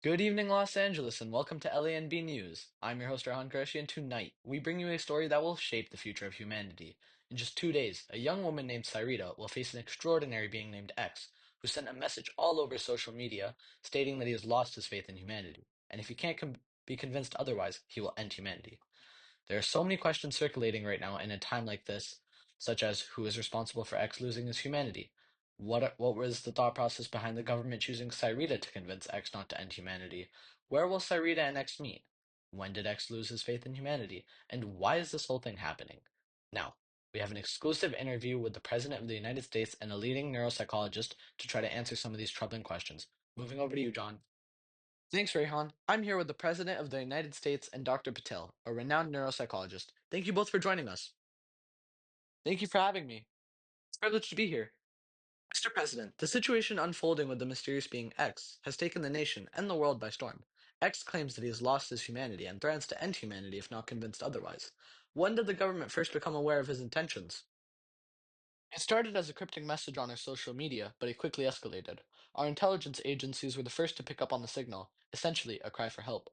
Good evening, Los Angeles, and welcome to LANB News. I'm your host, Rahan Qureshi, and tonight we bring you a story that will shape the future of humanity. In just 2 days, a young woman named Cyrita will face an extraordinary being named X, who sent a message all over social media stating that he has lost his faith in humanity, and if he can't be convinced otherwise, he will end humanity. There are so many questions circulating right now in a time like this, such as who is responsible for X losing his humanity? What was the thought process behind the government choosing Cyrita to convince X not to end humanity? Where will Cyrita and X meet? When did X lose his faith in humanity? And why is this whole thing happening? Now, we have an exclusive interview with the President of the United States and a leading neuropsychologist to try to answer some of these troubling questions. Moving over to you, John. Thanks, Rayhan. I'm here with the President of the United States and Dr. Patel, a renowned neuropsychologist. Thank you both for joining us. Thank you for having me. It's a privilege to be here. Mr. President, the situation unfolding with the mysterious being X has taken the nation and the world by storm. X claims that he has lost his humanity and threatens to end humanity if not convinced otherwise. When did the government first become aware of his intentions? It started as a cryptic message on our social media, but it quickly escalated. Our intelligence agencies were the first to pick up on the signal, essentially a cry for help.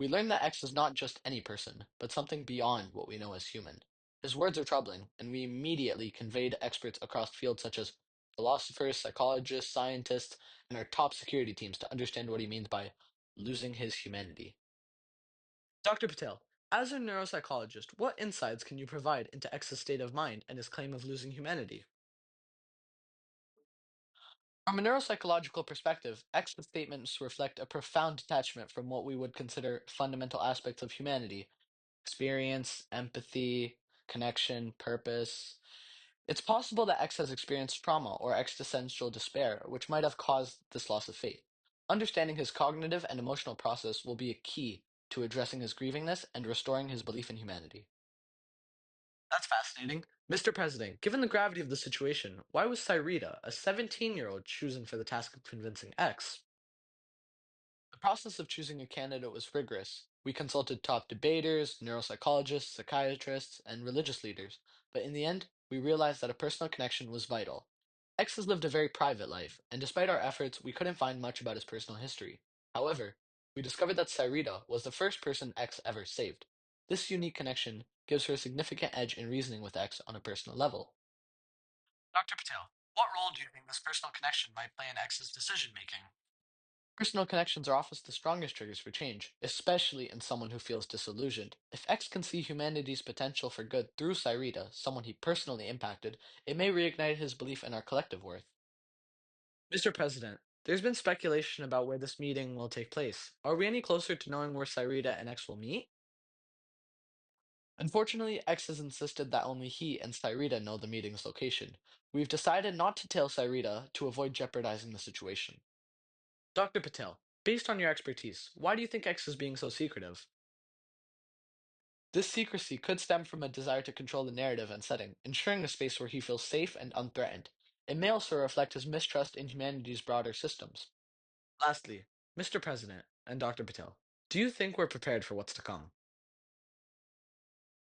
We learned that X is not just any person, but something beyond what we know as human. His words are troubling, and we immediately conveyed experts across fields such as philosophers, psychologists, scientists, and our top security teams to understand what he means by losing his humanity. Dr. Patel, as a neuropsychologist, what insights can you provide into X's state of mind and his claim of losing humanity? From a neuropsychological perspective, X's statements reflect a profound detachment from what we would consider fundamental aspects of humanity: experience, empathy, connection, purpose. It's possible that X has experienced trauma or existential despair, which might have caused this loss of faith. Understanding his cognitive and emotional process will be a key to addressing his grievingness and restoring his belief in humanity. That's fascinating. Mr. President, given the gravity of the situation, why was Cyrita, a 17-year-old, chosen for the task of convincing X? The process of choosing a candidate was rigorous. We consulted top debaters, neuropsychologists, psychiatrists, and religious leaders, but in the end, we realized that a personal connection was vital. X has lived a very private life, and despite our efforts, we couldn't find much about his personal history. However, we discovered that Cyrita was the first person X ever saved. This unique connection gives her a significant edge in reasoning with X on a personal level. Dr. Patel, what role do you think this personal connection might play in X's decision making? Personal connections are often the strongest triggers for change, especially in someone who feels disillusioned. If X can see humanity's potential for good through Cyrita, someone he personally impacted, it may reignite his belief in our collective worth. Mr. President, there's been speculation about where this meeting will take place. Are we any closer to knowing where Cyrita and X will meet? Unfortunately, X has insisted that only he and Cyrita know the meeting's location. We've decided not to tell Cyrita to avoid jeopardizing the situation. Dr. Patel, based on your expertise, why do you think X is being so secretive? This secrecy could stem from a desire to control the narrative and setting, ensuring a space where he feels safe and unthreatened. It may also reflect his mistrust in humanity's broader systems. Lastly, Mr. President and Dr. Patel, do you think we're prepared for what's to come?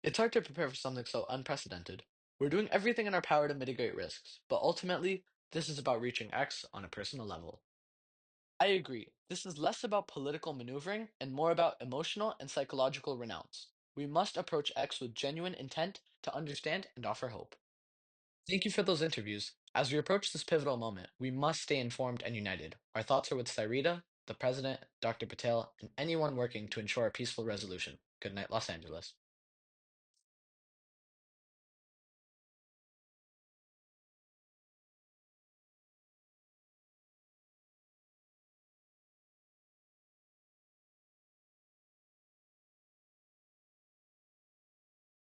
It's hard to prepare for something so unprecedented. We're doing everything in our power to mitigate risks, but ultimately, this is about reaching X on a personal level. I agree. This is less about political maneuvering and more about emotional and psychological renounce. We must approach X with genuine intent to understand and offer hope. Thank you for those interviews. As we approach this pivotal moment, we must stay informed and united. Our thoughts are with Cyrita, the President, Dr. Patel, and anyone working to ensure a peaceful resolution. Good night, Los Angeles.